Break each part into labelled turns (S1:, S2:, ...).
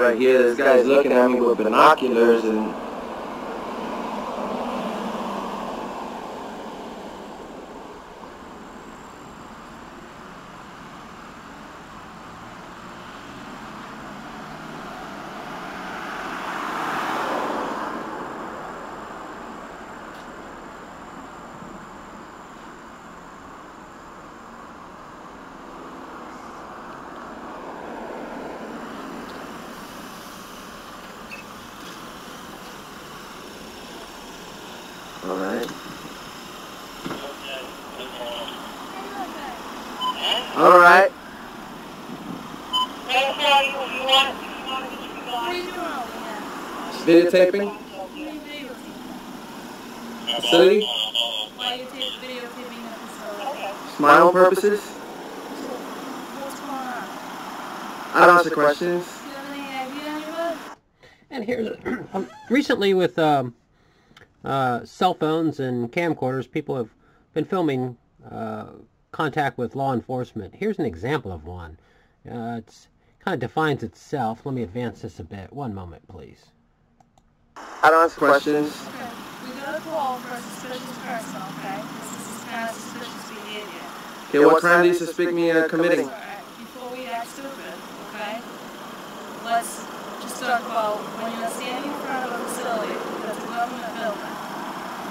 S1: right here. This guy's looking at me with binoculars and... Alright. Alright. Videotaping? Facility?
S2: Why are you videotaping the facility?
S1: My own purposes?
S2: What's going on?
S1: I don't answer questions.
S2: Do you have any idea, anybody?
S3: And here's recently with cell phones and camcorders, people have been filming contact with law enforcement. Here's an example of one. It's kind of defines itself. Let me advance this a bit. One moment, please.
S1: I don't answer questions.
S2: Okay. We got a call for a suspicious person, okay? This is kind of suspicious behavior.
S1: Okay, what crime do you suspect me of committing?
S2: Alright, before we act stupid, okay? Let's just talk about when you're standing in front of a facility that's a government building.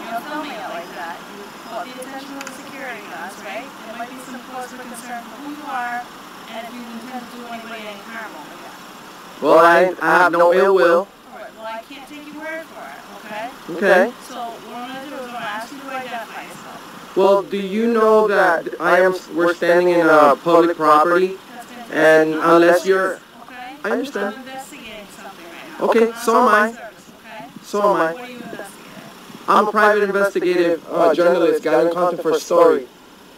S2: You're filming it like that. You caught the attention of the security guards, right? There might be some cause for concern for who you are and if you intend to do anybody any harm over here.
S1: Well, I have no ill will.
S2: Alright, well I can't take your word for it, okay?
S1: Okay.
S2: So what I'm going to do is I'm going to ask you to identify yourself.
S1: Well, do you know that we're standing in a public property, and unless you're...
S2: Okay?
S1: I understand.
S2: I'm investigating something right now.
S1: Okay, so am I.
S2: Service, okay?
S1: So am I.
S2: What are you investigating?
S1: I'm a private investigative journalist, gathering content for a story.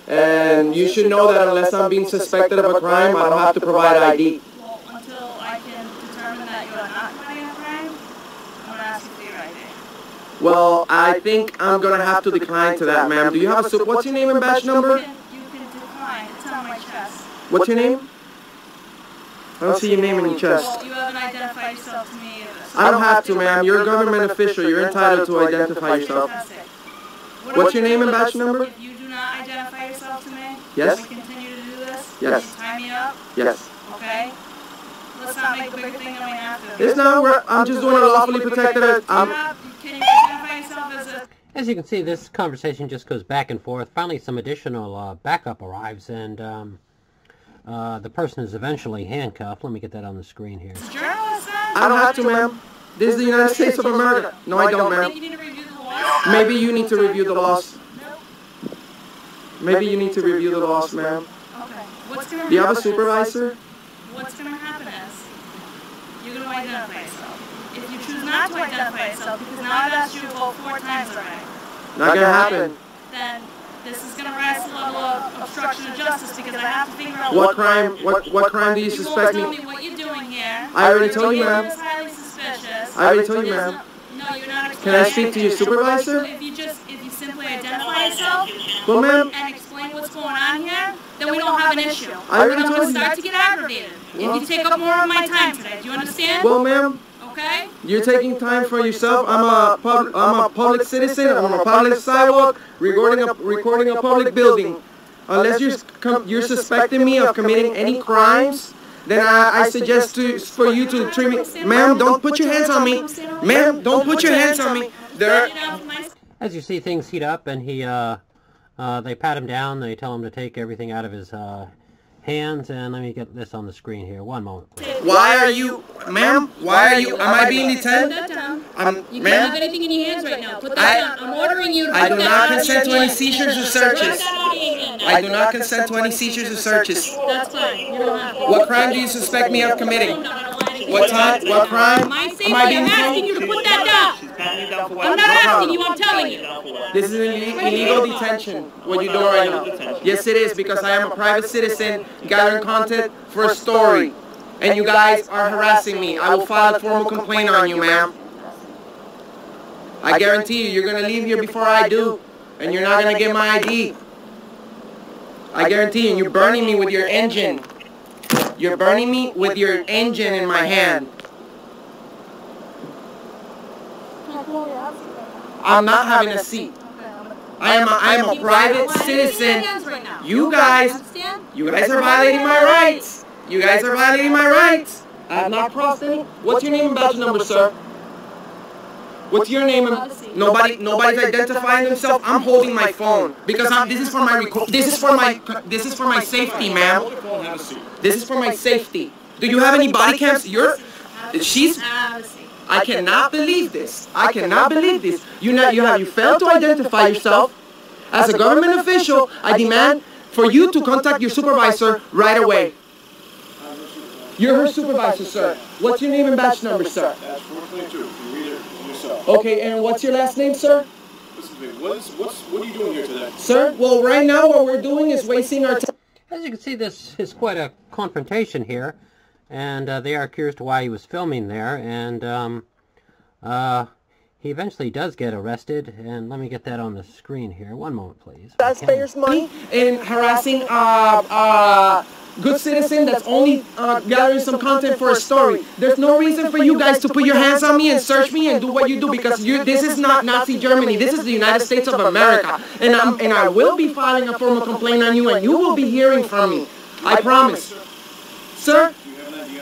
S1: And you should know that unless I'm being suspected of a crime, I don't have to provide ID.
S2: Well, until I can determine that you're not committing a crime, I'm going to ask you for your ID.
S1: Well, I think I'm going to have to decline to that, ma'am. Do you have a... What's your name and badge number?
S2: You can decline. It's on my chest.
S1: What's your name? I don't see your name in your chest.
S2: Well, you haven't identified yourself to me either. So
S1: I don't have to, ma'am. You're a government official. You're entitled to identify yourself. What's your name and badge number?
S2: If you do not identify yourself to me,
S1: Yes.
S2: can we continue to do this?
S1: Yes.
S2: Can you tie me up?
S1: Yes.
S2: Okay? Let's not make a big thing that we have to.
S1: It's not... I'm just doing a lawfully protected...
S2: Can you identify yourself as a...
S3: As you can see, this conversation just goes back and forth. Finally, some additional backup arrives, and the person is eventually handcuffed. Let me get that on the screen here.
S2: journalist then?
S1: I don't have to, ma'am. This is the United States of America. No, I don't, ma'am.
S2: You need to review the law?
S1: Maybe you need to review the laws. Maybe you need to review the laws, ma'am.
S2: Okay. What's going to
S1: Do you have a supervisor?
S2: What's going to happen is, you're going to identify yourself. If you choose not to identify yourself, because now I've asked you to vote 4 times already,
S1: Not gonna happen.
S2: then this is going to rise to the level of obstruction of justice, because I have to figure out
S1: What crime? What crime do you
S2: You won't
S1: suspect
S2: tell
S1: me?
S2: me what you're doing here.
S1: I already told you,
S2: Your
S1: ma'am.
S2: behavior is highly suspicious.
S1: I already told you, ma'am.
S2: No, you're not
S1: Can I
S2: explaining
S1: speak to your
S2: anything.
S1: supervisor?
S2: If you simply identify yourself
S1: Well, ma'am,
S2: and explain what's going on here, then we don't have an issue.
S1: I already
S2: I'm
S1: told
S2: going to
S1: you.
S2: start to get aggravated if you take up more of my time today. Do you understand?
S1: well, ma'am,
S2: Okay?
S1: you're taking time for yourself. I'm a public citizen. I'm on a public sidewalk, recording a public building. Unless you're suspecting me of committing any crimes, then I suggest for you to treat me. Ma'am, don't put your hands on me. Ma'am, don't put your hands on me. There.
S3: As you see, things heat up, and they pat him down. They tell him to take everything out of his hands, and let me get this on the screen here. One moment.
S1: Why are you, ma'am? Why are you? Am I being detained?
S2: Put that down. You can't have
S1: Ma'am,
S2: anything in your hands right now. Put that down. I'm ordering you to
S1: I
S2: put
S1: do
S2: that
S1: not
S2: out of
S1: consent to
S2: your
S1: any
S2: hand.
S1: seizures or
S2: Put
S1: searches.
S2: that out of your hand.
S1: I do not consent to any seizures or searches.
S2: That's fine. You don't have to.
S1: What crime do you suspect me of committing?
S2: No, I don't want anything.
S1: What time? What crime?
S2: My
S1: Am
S2: safety,
S1: I being
S2: I'm asking you to put that down. I'm not asking you, I'm telling you.
S1: This is illegal detention. What you're doing right now? Yes, it is, because I am a private citizen gathering content for a story, and you guys are harassing me. I will file a formal complaint on you, ma'am. I guarantee you, you're gonna leave here before I do, and you're not gonna get my ID. I guarantee you, and you're burning me with your engine. You're burning me with your engine in my hand. I'm not having a seat. I am a private citizen. You guys are violating my rights. You guys are violating my rights. I have not crossed any. What's your name and badge number, sir? What's your name? Nobody's identifying themselves. I'm holding my phone because this is for my safety, ma'am. This is for my safety. Do you have any body cams? I cannot believe this. I cannot believe this. You failed to identify yourself as a government official. I demand for you to contact your supervisor right away. You're her supervisor, sir. What's your name and badge number, sir?
S4: That's 422. You read it yourself.
S1: Okay, and what's your last name, sir?
S4: Listen to me. What are you doing here today?
S1: Sir, well, right now what we're doing is wasting our time.
S3: As you can see, this is quite a confrontation here, and they are curious to why he was filming there, and he eventually does get arrested, and let me get that on the screen here. One moment, please.
S1: Taxpayers' money in harassing good citizen that's only gathering some content for a story. There's no reason for you guys to put your hands on me and search me and do what you do, because this is not Nazi Germany. This is the United States of America, and I will be filing a formal complaint on you, and you will be hearing from me. I promise, sir.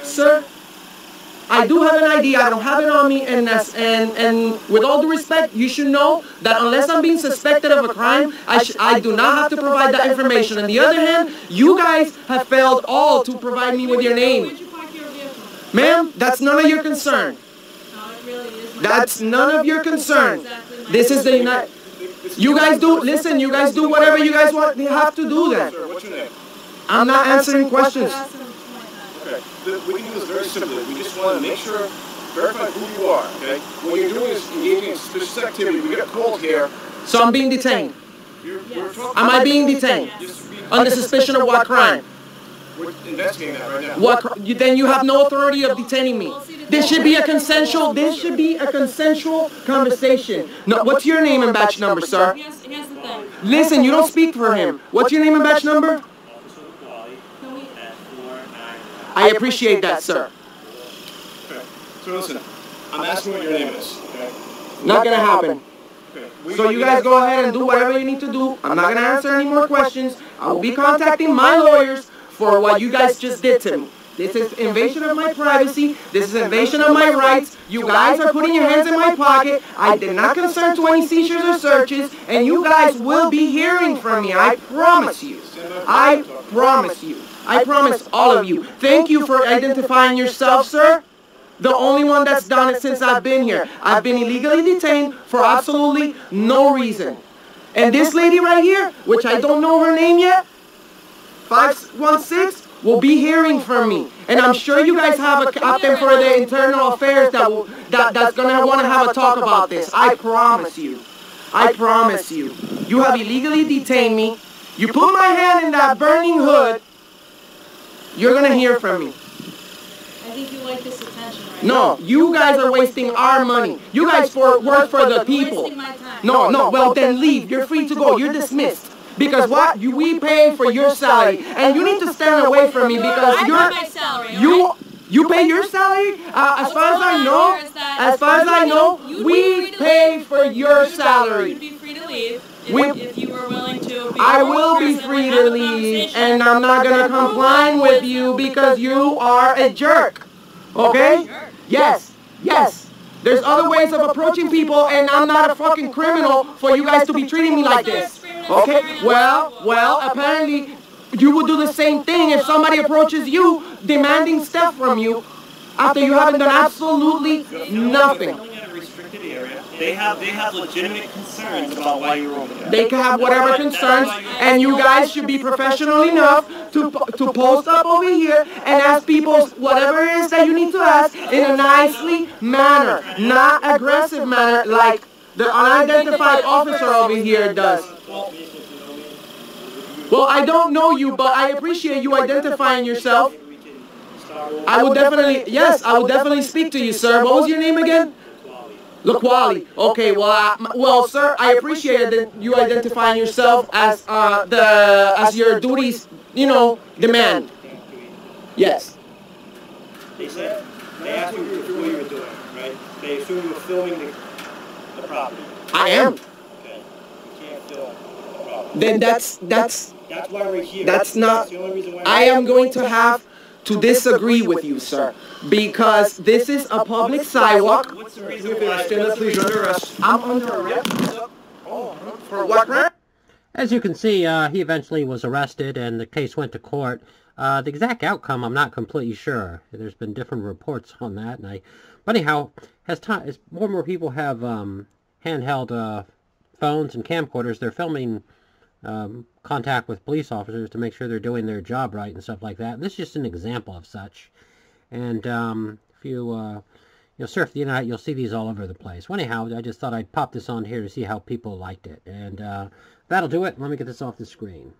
S1: Sir, I do have an ID. I don't have it on me, and with all due respect, you should know that unless I'm being suspected of a crime, I do not have to provide that information. On the other hand, you guys have failed all to provide me with your name. Ma'am, that's none of your concern. That's none of your concern. This is the United... You guys do, listen, you guys do whatever you guys want. You have to do that.
S4: What's your name?
S1: I'm not answering questions.
S4: Okay, we can do this very simply. We just want to make sure, verify who you are, okay? What you're doing is engaging in suspicious activity. We got called here.
S1: So I'm being detained.
S4: Am
S1: I being detained? Under suspicion of what crime?
S4: We're investigating that right now.
S1: Then you have no authority of detaining me. This should be a consensual conversation. No, what's your name and badge number, sir?
S2: Here's the thing.
S1: Listen, you don't speak for him. What's your name and badge number? I appreciate that, sir.
S4: Okay. So listen, I'm asking what your name is, okay?
S1: Not gonna happen.
S4: Okay.
S1: So you guys go ahead and do whatever you need to do. I'm not gonna answer any more questions. I will be contacting my lawyers for what you guys just did to me. This is invasion of my privacy. This is invasion of my rights. You guys are putting your hands in my pocket. I did not consent to any seizures or searches, and you guys will be hearing from me. I promise you. I promise you. I promise all of you. Thank you for identifying yourself, sir. The only one that's done it since I've been here. I've been illegally detained for absolutely no reason. And this lady right here, which I don't know her name yet, 516, will be hearing from me. And I'm sure you guys have a captain for the internal affairs that's going to want to have a talk about this. I promise you. I promise you. You have illegally detained me. You put my hand in that burning hood. You're going to hear from me.
S2: I think you like this attention right
S1: No, you guys are wasting our money. You guys work for the people.
S2: wasting my time.
S1: No, well then leave. You're free to go. You're dismissed. Because what? We pay for your salary. And you need to stand away from me because
S2: I
S1: you're...
S2: pay my salary,
S1: You pay your salary? As far as I know, we pay for your salary.
S2: You'd be free to leave if you were willing to.
S1: I will be free to leave, and I'm not going to comply with you because you are a jerk. Okay? Yes. There's other ways of approaching people, and I'm not a fucking criminal for you guys to be treating me like this. Okay? Well, apparently you would do the same thing if somebody approaches you demanding stuff from you after you haven't done absolutely nothing.
S5: They have legitimate concerns about why you're over there.
S1: They can have whatever concerns, and you guys should be professional enough to post up over here and ask people whatever it is that you need to ask in a nicely manner, not aggressive manner like the unidentified officer over here does. Well, I don't know you, but I appreciate you identifying yourself. I will definitely speak to you, sir. What was your name again? Laquali. Okay, well, sir, I appreciate that you identifying yourself as as your duties, demand. Yes.
S5: They asked you what you were doing, right? They assumed you were filming the property.
S1: I am.
S5: Okay. You can't film the property.
S1: Then
S5: That's why we're here.
S1: That's not.
S5: the only reason why
S1: I am going to have to disagree with you, sir, because this is a public sidewalk.
S5: What's the reason why?
S4: Stand up, please. You're under arrest.
S1: I'm under arrest. Oh, for what, man?
S3: As you can see, he eventually was arrested and the case went to court. The exact outcome, I'm not completely sure. There's been different reports on that. But anyhow, as more and more people have handheld phones and camcorders, they're filming contact with police officers to make sure they're doing their job right and stuff like that. And this is just an example of such. And if you surf the internet, you'll see these all over the place. Well, anyhow, I just thought I'd pop this on here to see how people liked it. And that'll do it. Let me get this off the screen.